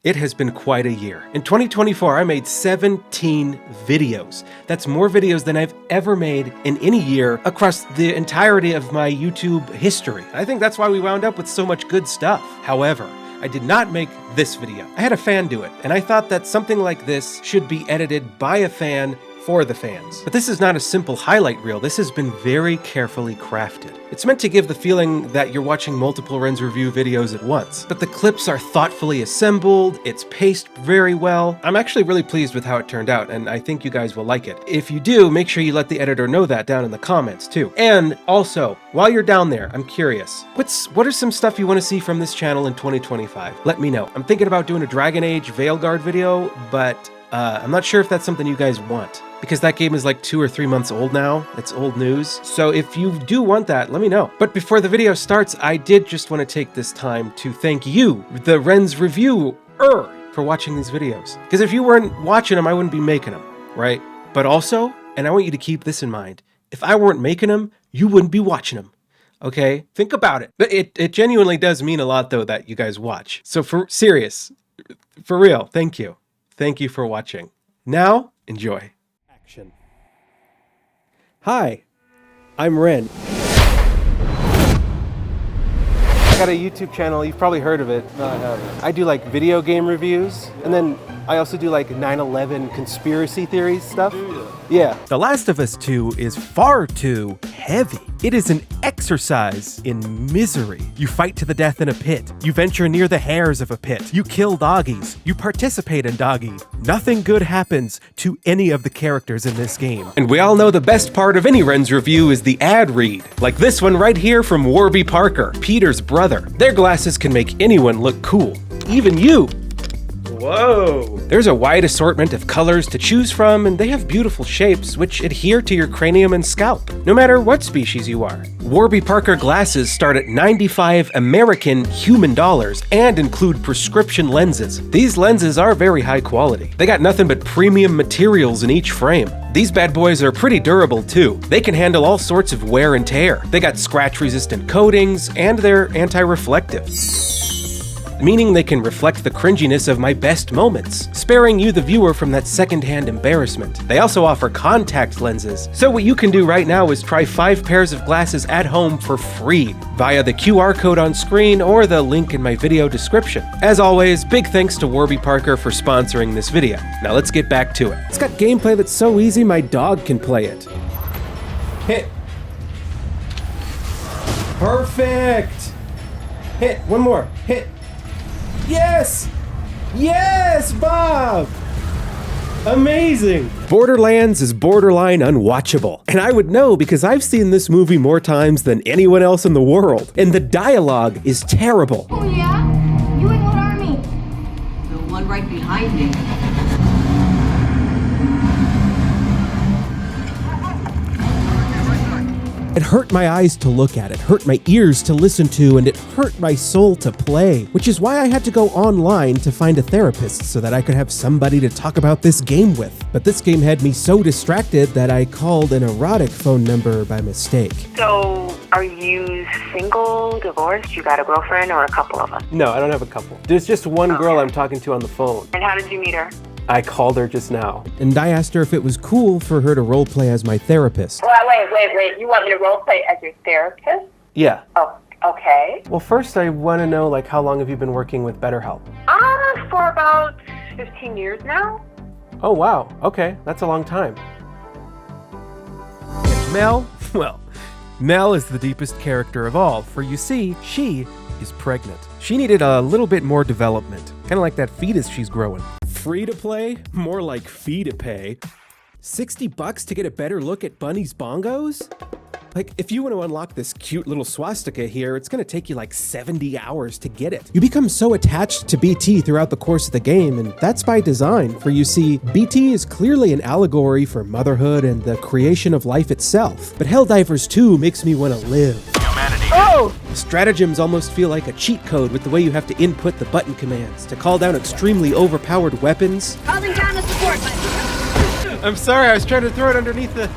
It has been quite a year. In 2024, I made 17 videos. That's more videos than I've ever made in any year across the entirety of my YouTube history. I think that's why we wound up with so much good stuff. However, I did not make this video. I had a fan do it, and I thought that something like this should be edited by a fan for the fans. But this is not a simple highlight reel. This has been very carefully crafted. It's meant to give the feeling that you're watching multiple Ren's Review videos at once. But the clips are thoughtfully assembled, it's paced very well. I'm actually really pleased with how it turned out, and I think you guys will like it. If you do, make sure you let the editor know that down in the comments too. And also, while you're down there, I'm curious, what are some stuff you want to see from this channel in 2025? Let me know. I'm thinking about doing a Dragon Age Veilguard video, but I'm not sure if that's something you guys want, because that game is like 2 or 3 months old now. It's old news. So if you do want that, let me know. But before the video starts, I did just want to take this time to thank you, the Ren's Reviewer, for watching these videos. Because if you weren't watching them, I wouldn't be making them, right? But also, and I want you to keep this in mind, if I weren't making them, you wouldn't be watching them. Okay? Think about it. But it genuinely does mean a lot, though, that you guys watch. So for real, thank you. Thank you for watching. Now, enjoy. Action. Hi, I'm Ren. I got a YouTube channel, you've probably heard of it. No, I haven't. I do like video game reviews, and then I also do like 9/11 conspiracy theories stuff. Yeah. The Last of Us 2 is far too heavy. It is an exercise in misery. You fight to the death in a pit. You venture near the hairs of a pit. You kill doggies. You participate in doggy. Nothing good happens to any of the characters in this game. And we all know the best part of any Ren's review is the ad read. Like this one right here from Warby Parker, Peter's brother. Their glasses can make anyone look cool. Even you. Whoa! There's a wide assortment of colors to choose from, and they have beautiful shapes which adhere to your cranium and scalp, no matter what species you are. Warby Parker glasses start at 95 American human dollars and include prescription lenses. These lenses are very high quality. They got nothing but premium materials in each frame. These bad boys are pretty durable too. They can handle all sorts of wear and tear. They got scratch-resistant coatings, and they're anti-reflective, meaning they can reflect the cringiness of my best moments, sparing you the viewer from that secondhand embarrassment. They also offer contact lenses, so what you can do right now is try 5 pairs of glasses at home for free via the QR code on screen or the link in my video description. As always, big thanks to Warby Parker for sponsoring this video. Now let's get back to it. It's got gameplay that's so easy my dog can play it. Hit. Perfect. Hit, one more, hit. Yes! Yes, Bob! Amazing! Borderlands is borderline unwatchable. And I would know because I've seen this movie more times than anyone else in the world. And the dialogue is terrible. Oh yeah? You in what army? The one right behind me. It hurt my eyes to look at, it hurt my ears to listen to, and it hurt my soul to play, which is why I had to go online to find a therapist so that I could have somebody to talk about this game with. But this game had me so distracted that I called an erotic phone number by mistake. So, are you single, divorced, you got a girlfriend, or a couple of them? No, I don't have a couple. There's just one girl I'm talking to on the phone. And how did you meet her? I called her just now. And I asked her if it was cool for her to roleplay as my therapist. Wait. You want me to roleplay as your therapist? Yeah. Oh, okay. Well, first I want to know, like, how long have you been working with BetterHelp? For about 15 years now. Oh, wow. Okay, that's a long time. Mel? Well, Mel is the deepest character of all, for you see, she is pregnant. She needed a little bit more development, kind of like that fetus she's growing. Free to play? More like fee to pay. $60 to get a better look at Bunny's bongos? Like, if you want to unlock this cute little swastika here, it's going to take you like 70 hours to get it. You become so attached to BT throughout the course of the game, and that's by design, for you see, BT is clearly an allegory for motherhood and the creation of life itself. But Helldivers 2 makes me want to live. Oh! Stratagems almost feel like a cheat code with the way you have to input the button commands to call down extremely overpowered weapons. Calling down the support button. I'm sorry, I was trying to throw it underneath the...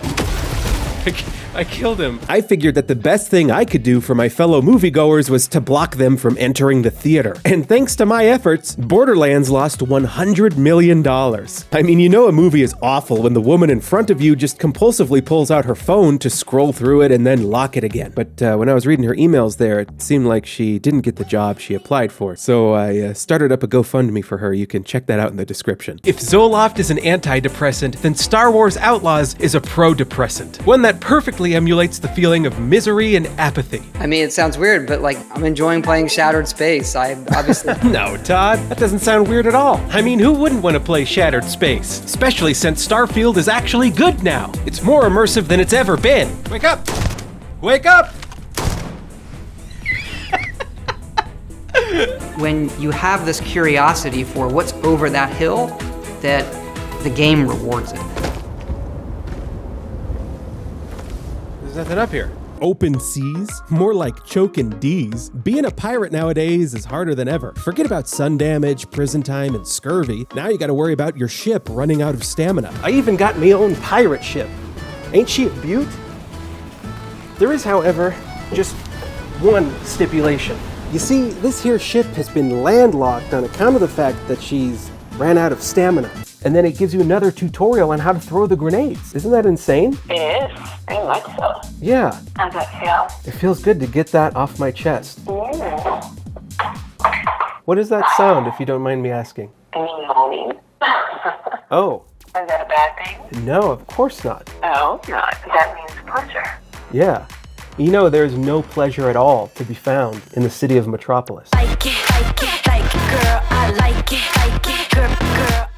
I killed him. I figured that the best thing I could do for my fellow moviegoers was to block them from entering the theater. And thanks to my efforts, Borderlands lost $100 million. I mean, you know a movie is awful when the woman in front of you just compulsively pulls out her phone to scroll through it and then lock it again. But when I was reading her emails there, it seemed like she didn't get the job she applied for. So I started up a GoFundMe for her. You can check that out in the description. If Zoloft is an antidepressant, then Star Wars Outlaws is a pro-depressant. One that perfectly emulates the feeling of misery and apathy. I mean, it sounds weird, but like, I'm enjoying playing Shattered Space. I obviously... No, Todd, that doesn't sound weird at all. I mean, who wouldn't want to play Shattered Space? Especially since Starfield is actually good now. It's more immersive than it's ever been. Wake up! Wake up! When you have this curiosity for what's over that hill, that the game rewards it. There's nothing up here. Open seas? More like choking D's. Being a pirate nowadays is harder than ever. Forget about sun damage, prison time, and scurvy. Now you gotta worry about your ship running out of stamina. I even got my own pirate ship. Ain't she a beaut? There is, however, just one stipulation. You see, this here ship has been landlocked on account of the fact that she's ran out of stamina. And then it gives you another tutorial on how to throw the grenades. Isn't that insane? It is. Very much so. Yeah. How's that feel? It feels good to get that off my chest. Mm. What is that sound, if you don't mind me asking? I mean, moaning. Oh. Is that a bad thing? No, of course not. Oh, no. That means pleasure. Yeah. You know, there's no pleasure at all to be found in the city of Metropolis. Like it, girl, I like it, girl.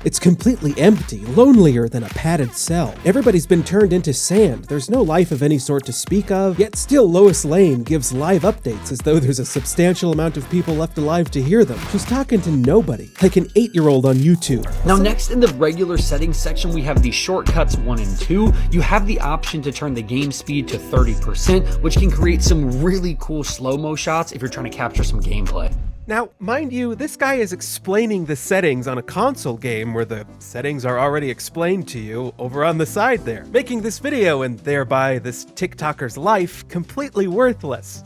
It's completely empty, lonelier than a padded cell. Everybody's been turned into sand. There's no life of any sort to speak of, yet still Lois Lane gives live updates as though there's a substantial amount of people left alive to hear them. She's talking to nobody, like an 8-year-old on YouTube. Now next in the regular settings section, we have the shortcuts 1 and 2. You have the option to turn the game speed to 30%, which can create some really cool slow-mo shots if you're trying to capture some gameplay. Now, mind you, this guy is explaining the settings on a console game where the settings are already explained to you over on the side there, making this video and thereby this TikToker's life completely worthless.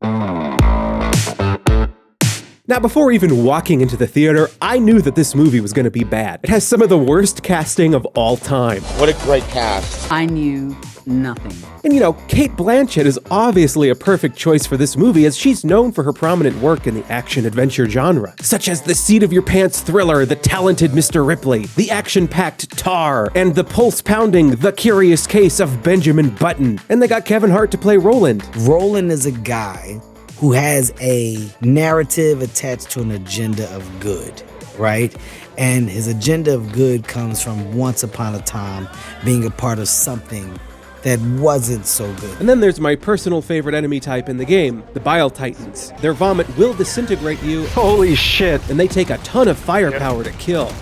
Now, before even walking into the theater, I knew that this movie was going to be bad. It has some of the worst casting of all time. What a great cast. I knew nothing. And you know, Cate Blanchett is obviously a perfect choice for this movie as she's known for her prominent work in the action-adventure genre, such as the seat-of-your-pants thriller The Talented Mr. Ripley, the action-packed Tar, and the pulse-pounding The Curious Case of Benjamin Button. And they got Kevin Hart to play Roland. Roland is a guy who has a narrative attached to an agenda of good, right? And his agenda of good comes from once upon a time being a part of something that wasn't so good. And then there's my personal favorite enemy type in the game, the Bile Titans. Their vomit will disintegrate you. Holy shit. And they take a ton of firepower to kill.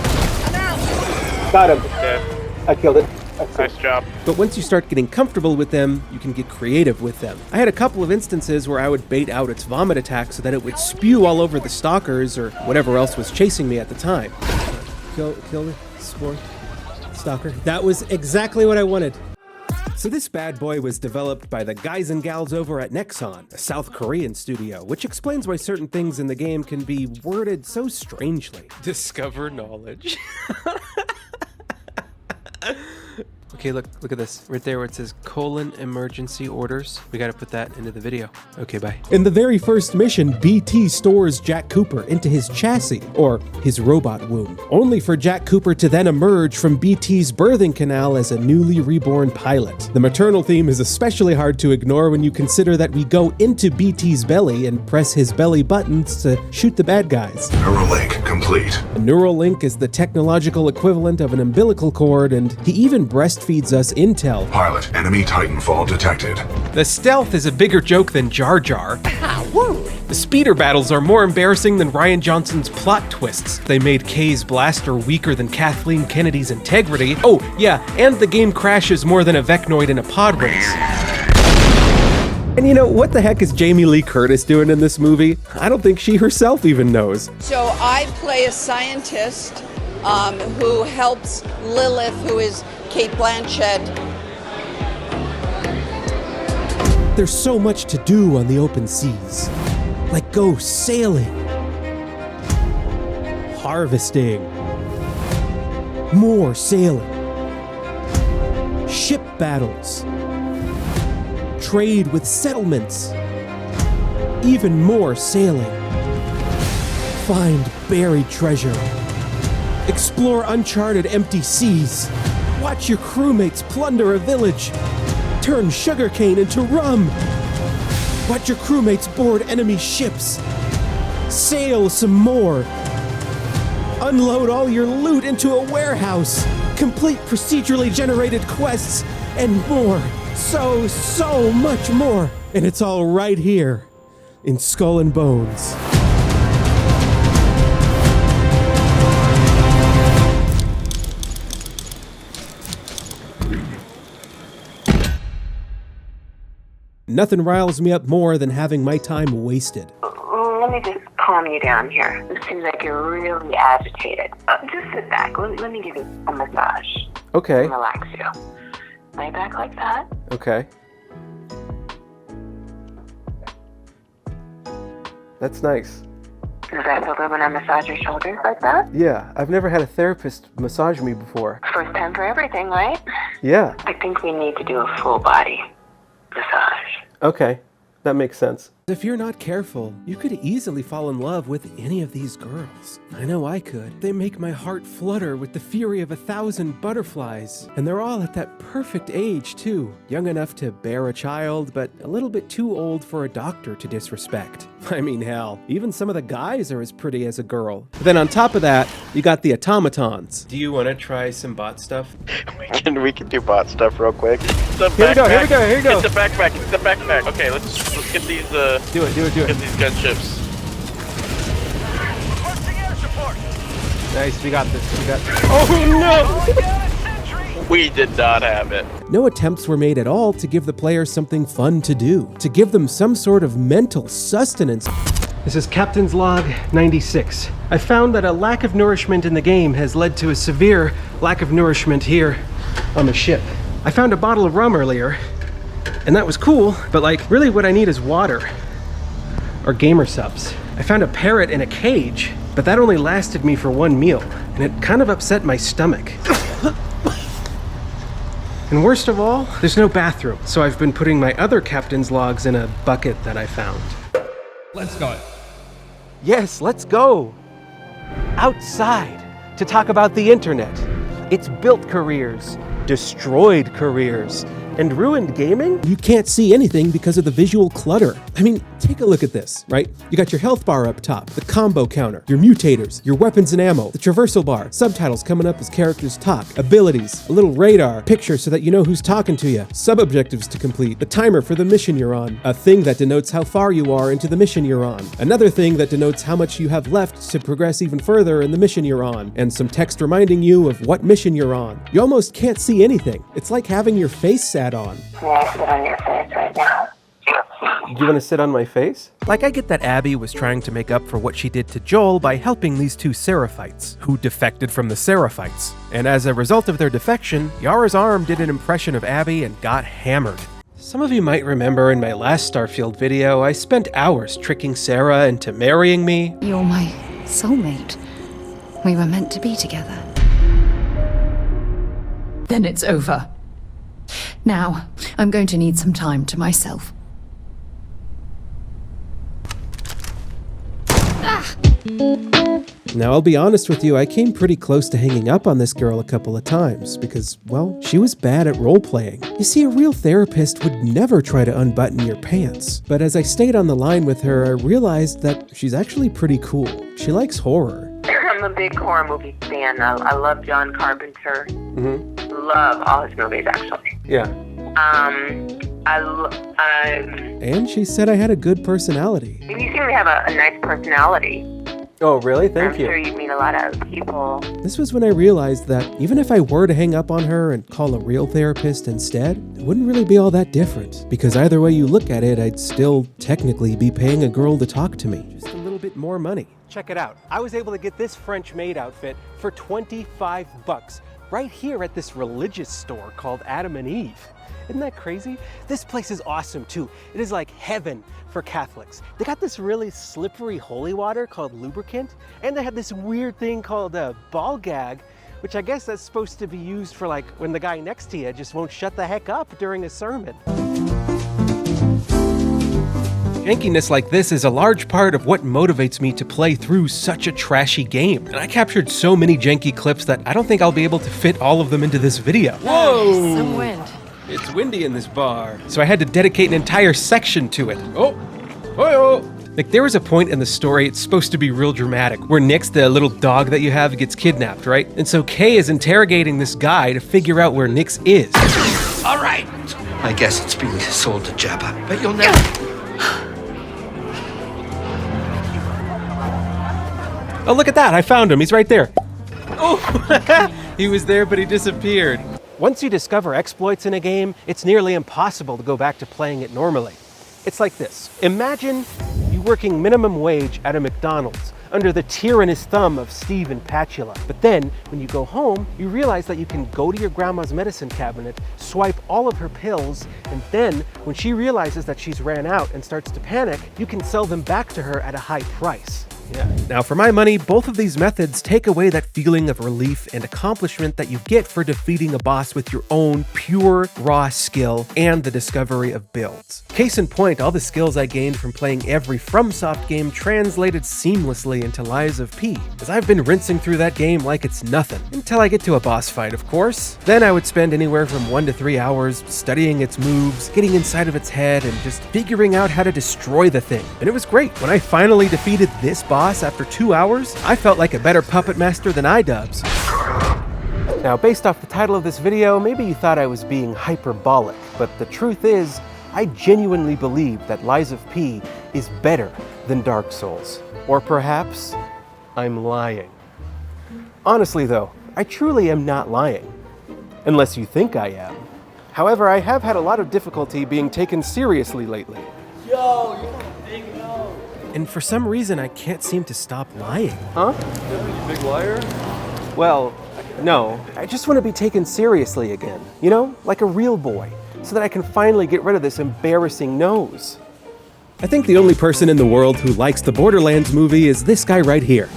Got him. Dead. I killed it. Nice job. But once you start getting comfortable with them, you can get creative with them. I had a couple of instances where I would bait out its vomit attack so that it would spew all over the stalkers or whatever else was chasing me at the time. Kill the stalker. That was exactly what I wanted. So this bad boy was developed by the guys and gals over at Nexon, a South Korean studio, which explains why certain things in the game can be worded so strangely. Discover knowledge. Okay, look at this. Right there where it says : emergency orders. We gotta put that into the video. Okay, bye. In the very first mission, BT stores Jack Cooper into his chassis, or his robot womb, only for Jack Cooper to then emerge from BT's birthing canal as a newly reborn pilot. The maternal theme is especially hard to ignore when you consider that we go into BT's belly and press his belly buttons to shoot the bad guys. Neuralink complete. A neural link is the technological equivalent of an umbilical cord, and he even breastfeeds us intel. Pilot, enemy Titanfall detected. The stealth is a bigger joke than Jar Jar. The speeder battles are more embarrassing than Rian Johnson's plot twists. They made Kay's blaster weaker than Kathleen Kennedy's integrity. Oh, yeah, and the game crashes more than a Vecnoid in a pod race. And you know, what the heck is Jamie Lee Curtis doing in this movie? I don't think she herself even knows. So I play a scientist who helps Lilith, who is Cate Blanchett. There's so much to do on the open seas. Like go sailing, harvesting, more sailing, ship battles, trade with settlements, even more sailing, find buried treasure, explore uncharted empty seas, watch your crewmates plunder a village, turn sugarcane into rum, watch your crewmates board enemy ships, sail some more, unload all your loot into a warehouse, complete procedurally generated quests, and more. So much more. And it's all right here in Skull and Bones. Nothing riles me up more than having my time wasted. Let me just calm you down here. It seems like you're really agitated. Just sit back. Let me give you a massage. Okay. And relax you. Lay back like that. Okay. That's nice. Does that feel good when I massage your shoulders like that? Yeah, I've never had a therapist massage me before. First time for everything, right? Yeah. I think we need to do a full body massage. Okay, that makes sense. If you're not careful, you could easily fall in love with any of these girls. I know I could. They make my heart flutter with the fury of 1,000 butterflies. And they're all at that perfect age, too. Young enough to bear a child, but a little bit too old for a doctor to disrespect. I mean, hell, even some of the guys are as pretty as a girl. Then on top of that, you got the automatons. Do you want to try some bot stuff? We can do bot stuff real quick. Here we go. Get the backpack. Okay, let's get these Do it. Get these gunships. Nice, we got this. Oh no! We did not have it. No attempts were made at all to give the players something fun to do, to give them some sort of mental sustenance. This is Captain's Log 96. I found that a lack of nourishment in the game has led to a severe lack of nourishment here on the ship. I found a bottle of rum earlier, and that was cool, but like, really what I need is water. Or gamer subs. I found a parrot in a cage, but that only lasted me for one meal, and it kind of upset my stomach. And worst of all, there's no bathroom, so I've been putting my other captain's logs in a bucket that I found. Let's go. Yes, let's go. Outside to talk about the internet. It's built careers, destroyed careers, and ruined gaming? You can't see anything because of the visual clutter. I mean, take a look at this, right? You got your health bar up top, the combo counter, your mutators, your weapons and ammo, the traversal bar, subtitles coming up as characters talk, abilities, a little radar, picture so that you know who's talking to you, sub-objectives to complete, the timer for the mission you're on, a thing that denotes how far you are into the mission you're on, another thing that denotes how much you have left to progress even further in the mission you're on, and some text reminding you of what mission you're on. You almost can't see anything. It's like having your face sat on. May I sit on your face right now? You want to sit on my face? Like, I get that Abby was trying to make up for what she did to Joel by helping these two Seraphites, who defected from the Seraphites. And as a result of their defection, Yara's arm did an impression of Abby and got hammered. Some of you might remember in my last Starfield video, I spent hours tricking Sarah into marrying me. You're my soulmate. We were meant to be together. Then it's over. Now, I'm going to need some time to myself. Ah! Now, I'll be honest with you, I came pretty close to hanging up on this girl a couple of times because, well, she was bad at role-playing. You see, a real therapist would never try to unbutton your pants. But as I stayed on the line with her, I realized that she's actually pretty cool. She likes horror. I'm a big horror movie fan. I love John Carpenter. Love all his movies, actually. Yeah. And she said I had a good personality. You seem to have a nice personality. Oh, really? Thank you. I'm sure you'd meet a lot of people. This was when I realized that even if I were to hang up on her and call a real therapist instead, it wouldn't really be all that different. Because either way you look at it, I'd still technically be paying a girl to talk to me. Just a little bit more money. Check it out. I was able to get this French maid outfit for $25. right here at this religious store called Adam and Eve. Isn't that crazy? This place is awesome too. It is like heaven for Catholics. They got this really slippery holy water called lubricant, and they have this weird thing called a ball gag, which I guess that's supposed to be used for like when the guy next to you just won't shut the heck up during a sermon. Jankiness like this is a large part of what motivates me to play through such a trashy game. And I captured so many janky clips that I don't think I'll be able to fit all of them into this video. Whoa! Some wind. It's windy in this bar. So I had to dedicate an entire section to it. Oh! Like, there was a point in the story, it's supposed to be real dramatic, where Nix, the little dog that you have, gets kidnapped, right? And so Kay is interrogating this guy to figure out where Nix is. All right. I guess it's being sold to Jabba, but you'll never... Oh, look at that, I found him, he's right there. Oh, he was there, but he disappeared. Once you discover exploits in a game, it's nearly impossible to go back to playing it normally. It's like this. Imagine you working minimum wage at a McDonald's under the tyrannous thumb of Steve and Patula. But then, when you go home, you realize that you can go to your grandma's medicine cabinet, swipe all of her pills, and then, when she realizes that she's ran out and starts to panic, you can sell them back to her at a high price. Yeah. Now, for my money, both of these methods take away that feeling of relief and accomplishment that you get for defeating a boss with your own pure, raw skill and the discovery of builds. Case in point, all the skills I gained from playing every FromSoft game translated seamlessly into Lies of P, as I've been rinsing through that game like it's nothing, until I get to a boss fight, of course. Then I would spend anywhere from 1 to 3 hours studying its moves, getting inside of its head, and just figuring out how to destroy the thing. And it was great. When I finally defeated this boss after 2 hours, I felt like a better puppet master than iDubbbz. Now, based off the title of this video, maybe you thought I was being hyperbolic, but the truth is, I genuinely believe that Lies of P is better than Dark Souls. Or perhaps, I'm lying. Honestly though, I truly am not lying. Unless you think I am. However, I have had a lot of difficulty being taken seriously lately. Yo, you're a big no. And for some reason, I can't seem to stop lying. Huh? You big liar? Well, no. I just want to be taken seriously again. You know, like a real boy. So that I can finally get rid of this embarrassing nose. I think the only person in the world who likes the Borderlands movie is this guy right here.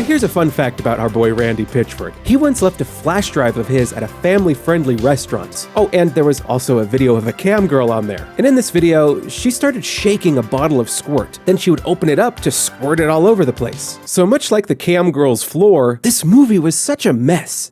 Here's a fun fact about our boy Randy Pitchford. He once left a flash drive of his at a family-friendly restaurant. Oh, and there was also a video of a cam girl on there. And in this video, she started shaking a bottle of squirt. Then she would open it up to squirt it all over the place. So much like the cam girl's floor, this movie was such a mess.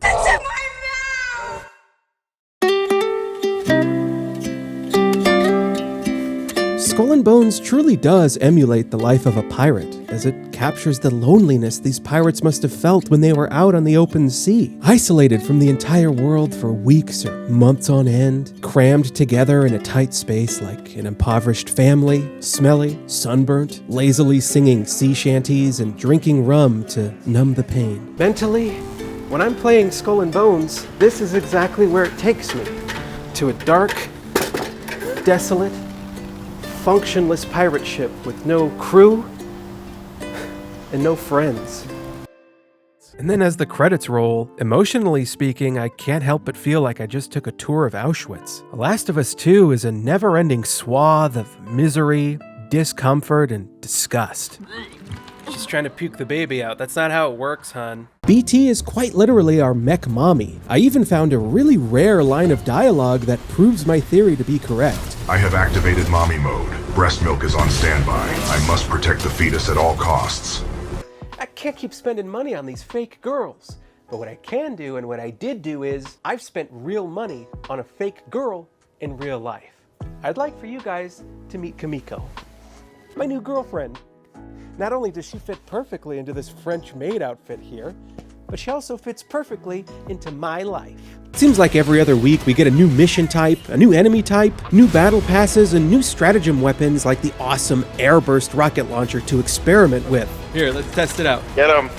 Skull and Bones truly does emulate the life of a pirate, as it captures the loneliness these pirates must have felt when they were out on the open sea, isolated from the entire world for weeks or months on end, crammed together in a tight space like an impoverished family, smelly, sunburnt, lazily singing sea shanties and drinking rum to numb the pain. Mentally, when I'm playing Skull and Bones, this is exactly where it takes me. To a dark, desolate, functionless pirate ship with no crew and no friends. And then as the credits roll, emotionally speaking, I can't help but feel like I just took a tour of Auschwitz. The Last of Us 2 is a never-ending swath of misery, discomfort, and disgust. She's trying to puke the baby out. That's not how it works, hon. BT is quite literally our mech mommy. I even found a really rare line of dialogue that proves my theory to be correct. I have activated mommy mode. Breast milk is on standby. I must protect the fetus at all costs. I can't keep spending money on these fake girls. But what I can do, and what I did do, is I've spent real money on a fake girl in real life. I'd like for you guys to meet Kamiko, my new girlfriend. Not only does she fit perfectly into this French maid outfit here, but she also fits perfectly into my life. It seems like every other week we get a new mission type, a new enemy type, new battle passes, and new stratagem weapons like the awesome airburst rocket launcher to experiment with. Here, let's test it out. Get him.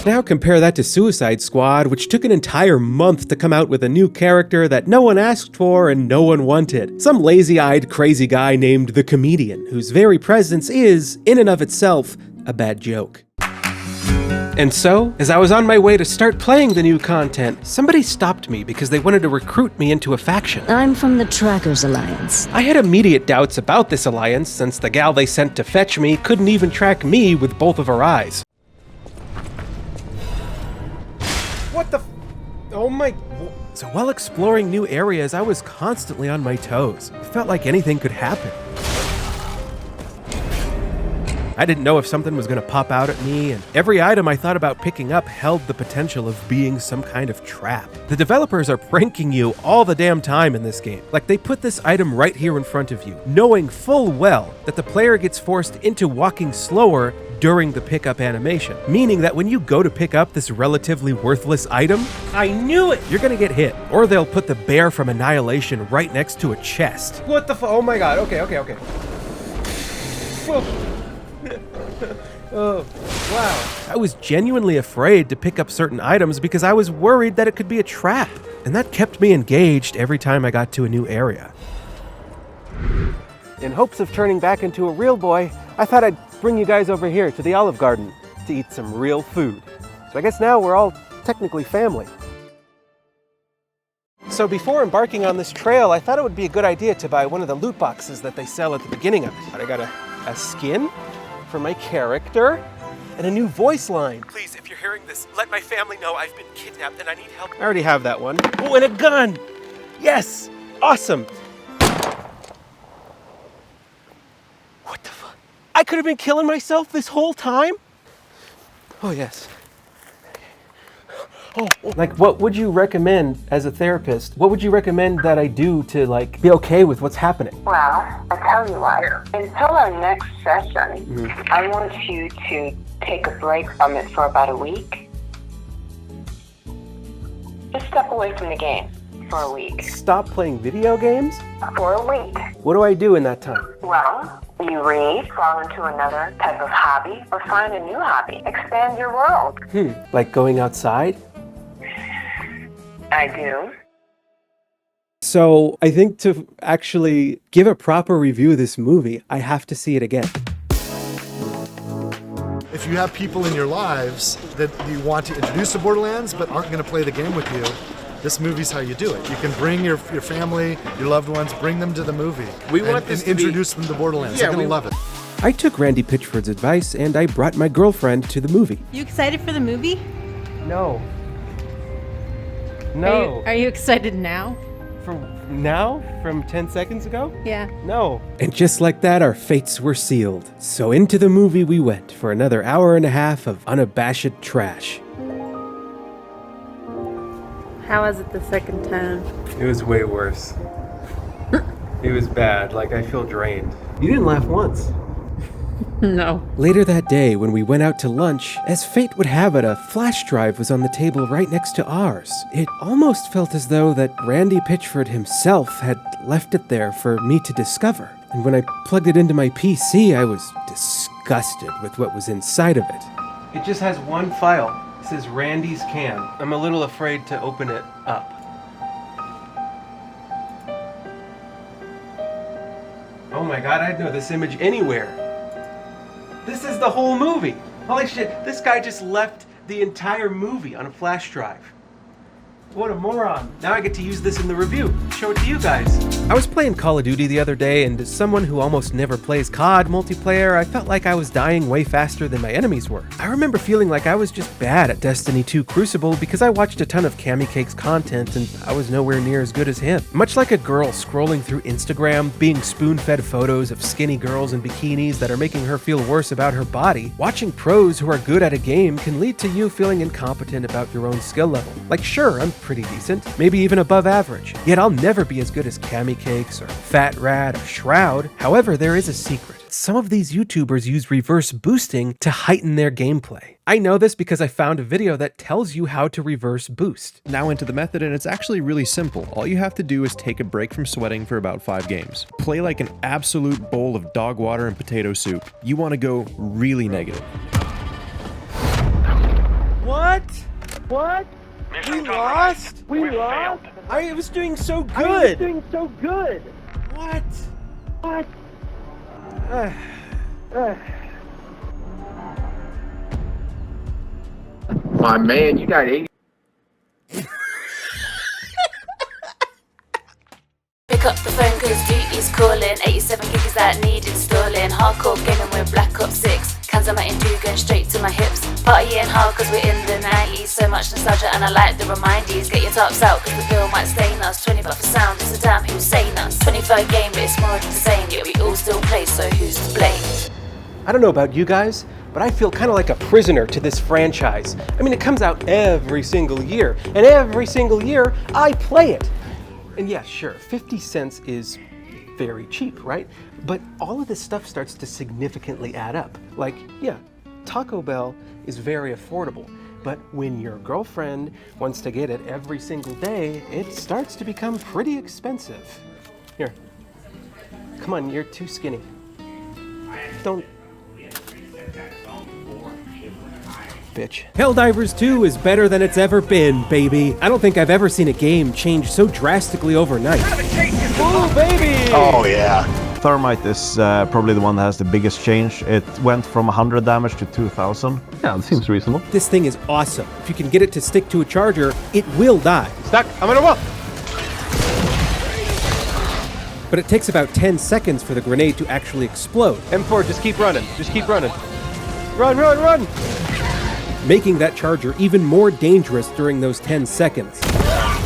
Now compare that to Suicide Squad, which took an entire month to come out with a new character that no one asked for and no one wanted. Some lazy-eyed crazy guy named the Comedian, whose very presence is, in and of itself, a bad joke. And so, as I was on my way to start playing the new content, somebody stopped me because they wanted to recruit me into a faction. I'm from the Trackers Alliance. I had immediate doubts about this alliance, since the gal they sent to fetch me couldn't even track me with both of her eyes. What the oh my... So while exploring new areas, I was constantly on my toes. It felt like anything could happen. I didn't know if something was going to pop out at me, and every item I thought about picking up held the potential of being some kind of trap. The developers are pranking you all the damn time in this game. Like, they put this item right here in front of you, knowing full well that the player gets forced into walking slower during the pickup animation, meaning that when you go to pick up this relatively worthless item, I knew it! You're gonna get hit. Or they'll put the bear from Annihilation right next to a chest. What the oh my god, okay. Oh, wow. I was genuinely afraid to pick up certain items because I was worried that it could be a trap, and that kept me engaged every time I got to a new area. In hopes of turning back into a real boy, I thought I'd bring you guys over here to the Olive Garden to eat some real food. So I guess now we're all technically family. So before embarking on this trail, I thought it would be a good idea to buy one of the loot boxes that they sell at the beginning of it. But I got a skin for my character and a new voice line. Please, if you're hearing this, let my family know I've been kidnapped and I need help. I already have that one. Oh, and a gun! Yes! Awesome! What the fuck? I could have been killing myself this whole time? Oh, yes. Oh, like, what would you recommend as a therapist? What would you recommend that I do to, like, be okay with what's happening? Well, I'll tell you what. Until our next session, I want you to take a break from it for about a week. Just step away from the game for a week. Stop playing video games? For a week. What do I do in that time? Well, you read, fall into another type of hobby, or find a new hobby. Expand your world. Like going outside? I do. So I think to actually give a proper review of this movie, I have to see it again. If you have people in your lives that you want to introduce to Borderlands but aren't going to play the game with you, this movie's how you do it. You can bring your family, your loved ones, bring them to the movie. We want this and introduce them to Borderlands. They're going to love it. I took Randy Pitchford's advice and I brought my girlfriend to the movie. You excited for the movie? No. No. Are you excited now? From 10 seconds ago? Yeah. No. And just like that, our fates were sealed. So into the movie we went for another hour and a half of unabashed trash. How was it the second time? It was way worse. It was bad. Like, I feel drained. You didn't laugh once. No. Later that day, when we went out to lunch, as fate would have it, a flash drive was on the table right next to ours. It almost felt as though that Randy Pitchford himself had left it there for me to discover. And when I plugged it into my PC, I was disgusted with what was inside of it. It just has one file. It says Randy's Cam. I'm a little afraid to open it up. Oh my god, I'd know this image anywhere. This is the whole movie. Holy shit, this guy just left the entire movie on a flash drive. What a moron. Now I get to use this in the review. Show it to you guys. I was playing Call of Duty the other day, and as someone who almost never plays COD multiplayer, I felt like I was dying way faster than my enemies were. I remember feeling like I was just bad at Destiny 2 Crucible because I watched a ton of Cammy Cake's content and I was nowhere near as good as him. Much like a girl scrolling through Instagram, being spoon-fed photos of skinny girls in bikinis that are making her feel worse about her body, watching pros who are good at a game can lead to you feeling incompetent about your own skill level. Like, sure, I'm pretty decent, maybe even above average, yet I'll never be as good as Cammy Cakes or Fat Rat or Shroud. However, there is a secret. Some of these YouTubers use reverse boosting to heighten their gameplay. I know this because I found a video that tells you how to reverse boost. Now into the method, and it's actually really simple. All you have to do is take a break from sweating for about 5 games. Play like an absolute bowl of dog water and potato soup. You want to go really negative. What? What? Mission We lost? We lost? I was doing so good. I was doing so good. What? What? My man, you got 80. Pick up the phone cause duty's calling. 87 gigs that need installing. Hardcore gaming with Black Ops 6. Cans of Mountain Dew going straight to my hips. Partying hard cause we're in the 90s. So much nostalgia and I like the reminders. Get your tops out cause the bill might stain us. 20 bucks for sound, it's a damn who's saying us. 23rd game but it's more insane. Yet we all still play, so who's to blame? I don't know about you guys, but I feel kind of like a prisoner to this franchise. I mean, it comes out every single year, and every single year I play it. And yeah, sure, 50 cents is very cheap, right? But all of this stuff starts to significantly add up. Like, yeah, Taco Bell is very affordable, but when your girlfriend wants to get it every single day, it starts to become pretty expensive. Here, come on, you're too skinny. Don't. Bitch. Helldivers 2 is better than it's ever been, baby. I don't think I've ever seen a game change so drastically overnight. Ooh, baby! Oh, yeah. Thermite is probably the one that has the biggest change. It went from 100 damage to 2000. Yeah, that seems reasonable. This thing is awesome. If you can get it to stick to a charger, it will die. Stuck. I'm on a wall. But it takes about 10 seconds for the grenade to actually explode. M4, just keep running. Just keep running. Run, run, run! Making that charger even more dangerous during those 10 seconds.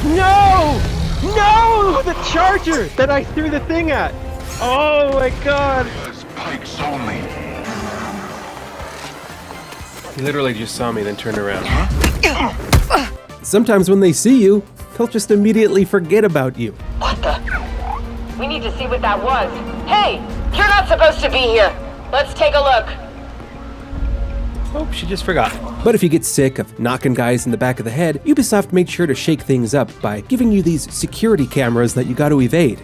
No! No! The charger that I threw the thing at! Oh my god! Pikes only. He literally just saw me, then turned around. Sometimes when they see you, they'll just immediately forget about you. What the? We need to see what that was. Hey! You're not supposed to be here! Let's take a look. Oh, she just forgot. But if you get sick of knocking guys in the back of the head, Ubisoft made sure to shake things up by giving you these security cameras that you got to evade.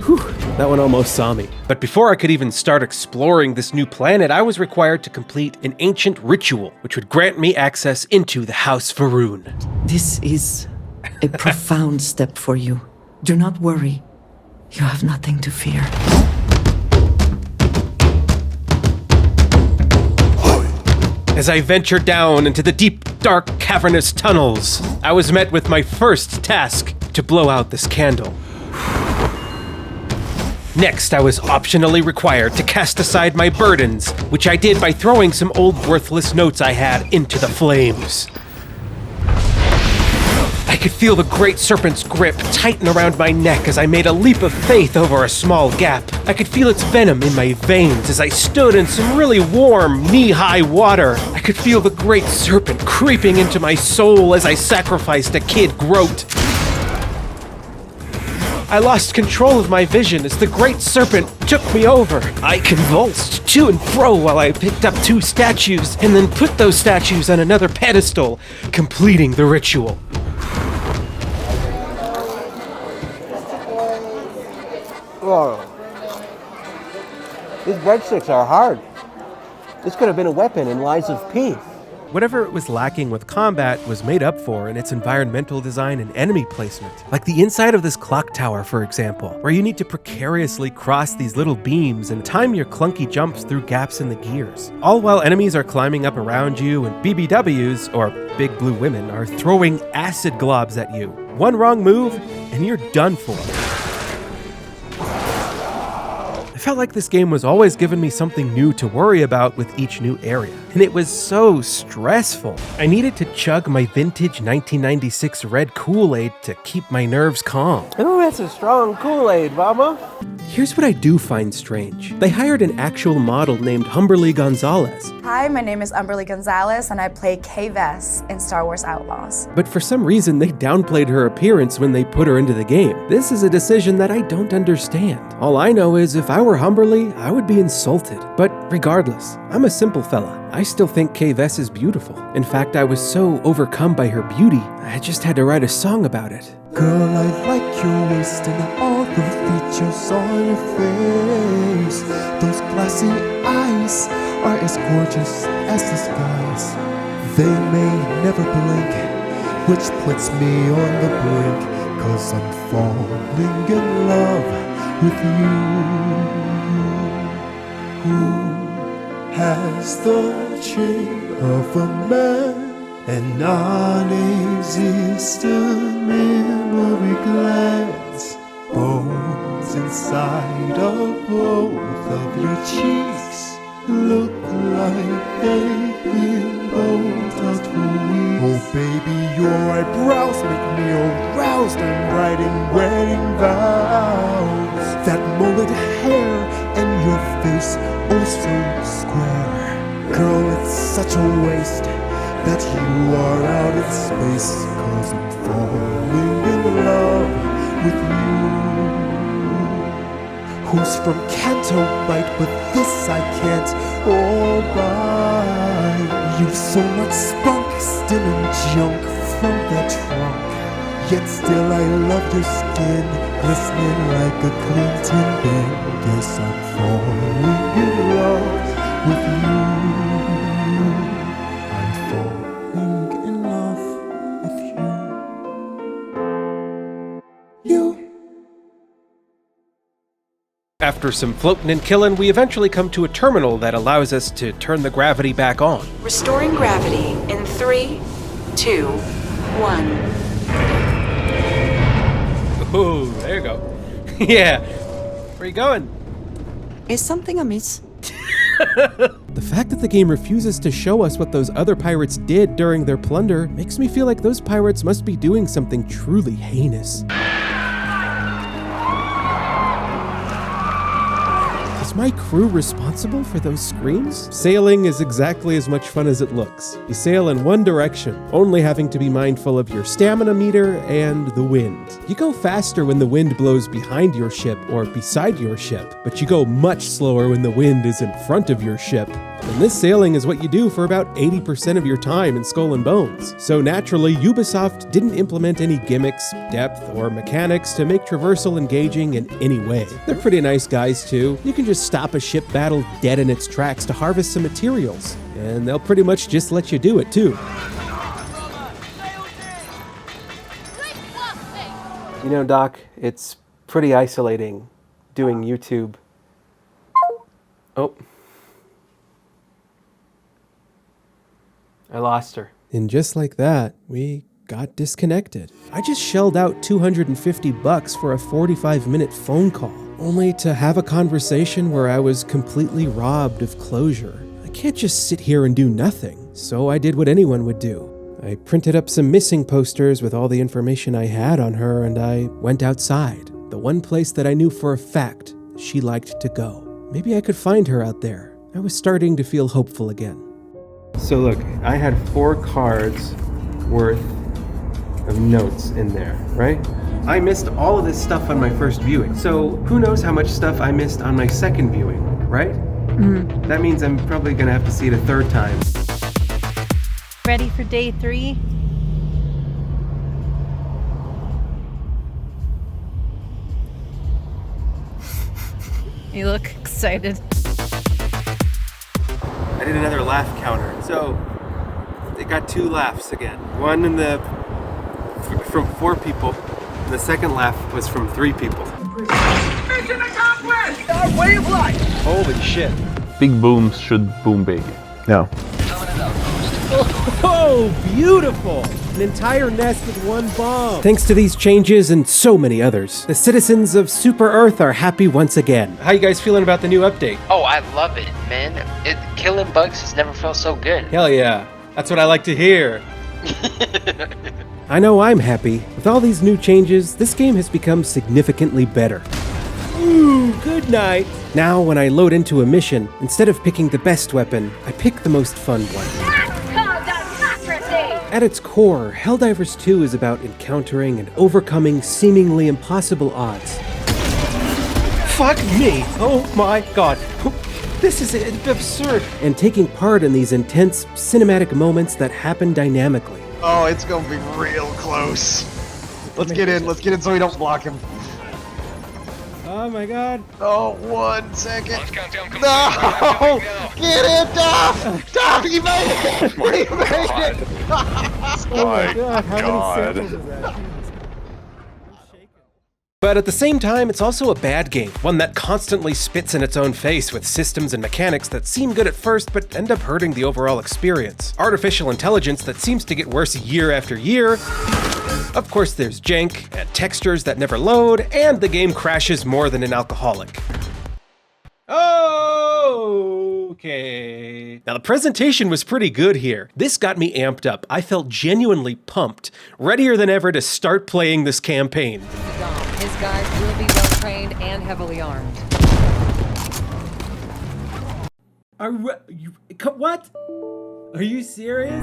Whew, that one almost saw me. But before I could even start exploring this new planet, I was required to complete an ancient ritual, which would grant me access into the House Faroon. This is a profound step for you. Do not worry. You have nothing to fear. As I ventured down into the deep, dark, cavernous tunnels, I was met with my first task to blow out this candle. Next, I was optionally required to cast aside my burdens, which I did by throwing some old worthless notes I had into the flames. I could feel the great serpent's grip tighten around my neck as I made a leap of faith over a small gap. I could feel its venom in my veins as I stood in some really warm, knee-high water. I could feel the great serpent creeping into my soul as I sacrificed a kid Groat. I lost control of my vision as the great serpent took me over. I convulsed to and fro while I picked up 2 statues and then put those statues on another pedestal, completing the ritual. Whoa. These breadsticks are hard. This could have been a weapon in Lies of P. Whatever it was lacking with combat was made up for in its environmental design and enemy placement. Like the inside of this clock tower, for example, where you need to precariously cross these little beams and time your clunky jumps through gaps in the gears. All while enemies are climbing up around you and BBWs, or big blue women, are throwing acid globs at you. One wrong move and you're done for. I felt like this game was always giving me something new to worry about with each new area, and it was so stressful. I needed to chug my vintage 1996 red Kool-Aid to keep my nerves calm. Oh, that's a strong Kool-Aid, Mama. Here's what I do find strange. They hired an actual model named Humberly Gonzalez. Hi, my name is Humberly Gonzalez, and I play Kay Vess in Star Wars Outlaws. But for some reason, they downplayed her appearance when they put her into the game. This is a decision that I don't understand. All I know is if I were Humberly, I would be insulted. But regardless, I'm a simple fella. I still think Kay Vess is beautiful. In fact, I was so overcome by her beauty, I just had to write a song about it. Girl, I like your waist and all the features on your face. Those glassy eyes are as gorgeous as the skies. They may never blink, which puts me on the brink, 'cause I'm falling in love with you. Who has the chain of a man, and non-existent memory glands, bones inside of both of your cheeks look like they've been both out for weeks. Oh baby, your eyebrows make me aroused. I'm writing wedding vows. That mullet hair and your face, oh so square. Girl, it's such a waste that you are out in space, 'cause I'm falling in love with you. Who's from Canto, right? But this I can't buy. You've so much spunk, still in junk from that trunk. Yet still I love your skin, glistening like a clean tin bin. Guess I'm falling in love with you. I'm falling in love with you. You. After some floating and killing, we eventually come to a terminal that allows us to turn the gravity back on. Restoring gravity in 3, 2, 1. Oh, there you go. Yeah. Where are you going? Is something amiss? The fact that the game refuses to show us what those other pirates did during their plunder makes me feel like those pirates must be doing something truly heinous. Is my crew responsible for those screams? Sailing is exactly as much fun as it looks. You sail in one direction, only having to be mindful of your stamina meter and the wind. You go faster when the wind blows behind your ship or beside your ship, but you go much slower when the wind is in front of your ship. And this sailing is what you do for about 80% of your time in Skull and Bones. So naturally, Ubisoft didn't implement any gimmicks, depth, or mechanics to make traversal engaging in any way. They're pretty nice guys too. You can just stop a ship battle dead in its tracks to harvest some materials, and they'll pretty much just let you do it too. You know, Doc, it's pretty isolating doing YouTube. Oh. I lost her. And just like that, we got disconnected. I just shelled out $250 for a 45-minute phone call, only to have a conversation where I was completely robbed of closure. I can't just sit here and do nothing, so I did what anyone would do. I printed up some missing posters with all the information I had on her, and I went outside, the one place that I knew for a fact she liked to go. Maybe I could find her out there. I was starting to feel hopeful again. So look, I had 4 cards worth of notes in there, right? I missed all of this stuff on my first viewing, so who knows how much stuff I missed on my second viewing, right? Mm-hmm. That means I'm probably gonna have to see it a 3rd time. Ready for day 3? You look excited. I did another laugh counter, so they got 2 laughs again. One from 4 people, and the second laugh was from 3 people. Mission accomplished! Our way of life! Holy shit. Big booms should boom big. Yeah. Oh, beautiful! An entire nest with 1 bomb. Thanks to these changes and so many others, the citizens of Super Earth are happy once again. How you guys feeling about the new update? Oh, I love it, man. Killing bugs has never felt so good. Hell yeah. That's what I like to hear. I know I'm happy. With all these new changes, this game has become significantly better. Ooh, good night. Now, when I load into a mission, instead of picking the best weapon, I pick the most fun one. At its core, Helldivers 2 is about encountering and overcoming seemingly impossible odds. Fuck me! Oh my god! This is absurd! And taking part in these intense cinematic moments that happen dynamically. Oh, it's gonna be real close. Let's get in so we don't block him. Oh my god. Oh, 1 second. No! Get it, Duff! Duff, you made it! You made it! Oh my god, how many samples is that? But at the same time, it's also a bad game, one that constantly spits in its own face with systems and mechanics that seem good at first but end up hurting the overall experience. Artificial intelligence that seems to get worse year after year. Of course, there's jank, and textures that never load, and the game crashes more than an alcoholic. Okay. Now the presentation was pretty good here. This got me amped up. I felt genuinely pumped, readier than ever to start playing this campaign. His guys will be well trained and heavily armed. What? Are you serious?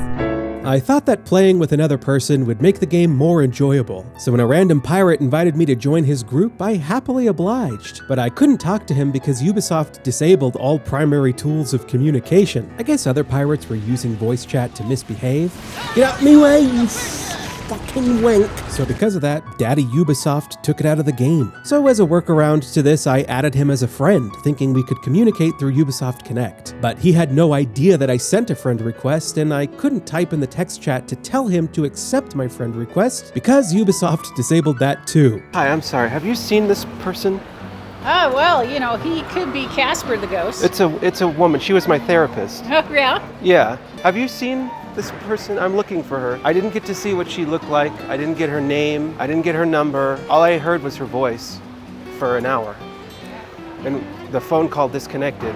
I thought that playing with another person would make the game more enjoyable, so when a random pirate invited me to join his group, I happily obliged. But I couldn't talk to him because Ubisoft disabled all primary tools of communication. I guess other pirates were using voice chat to misbehave. Get out me way, you fucking wank. So because of that, Daddy Ubisoft took it out of the game. So as a workaround to this, I added him as a friend, thinking we could communicate through Ubisoft Connect. But he had no idea that I sent a friend request, and I couldn't type in the text chat to tell him to accept my friend request because Ubisoft disabled that too. Hi, I'm sorry. Have you seen this person? Oh, well, you know, he could be Casper the Ghost. It's a woman. She was my therapist. Oh, yeah? Yeah. Have you seen this person? I'm looking for her. I didn't get to see what she looked like. I didn't get her name. I didn't get her number. All I heard was her voice for an hour. And the phone call disconnected.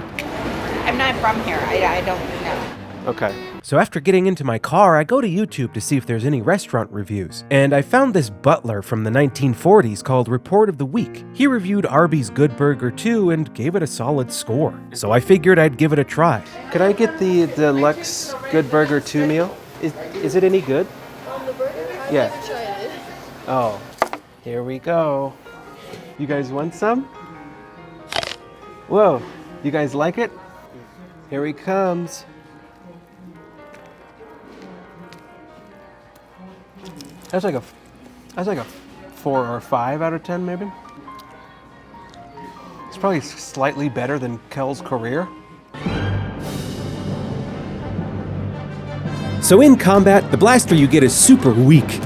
I'm not from here. I don't know. Okay. So after getting into my car, I go to YouTube to see if there's any restaurant reviews. And I found this butler from the 1940s called Report of the Week. He reviewed Arby's Good Burger 2 and gave it a solid score. So I figured I'd give it a try. Could I get the deluxe Good Burger 2 meal? Is it any good? The burger? Yeah. I've never tried it. Oh, here we go. You guys want some? Whoa, you guys like it? Here he comes. That's like a 4 or 5 out of 10 maybe. It's probably slightly better than Kel's career. So in combat, the blaster you get is super weak.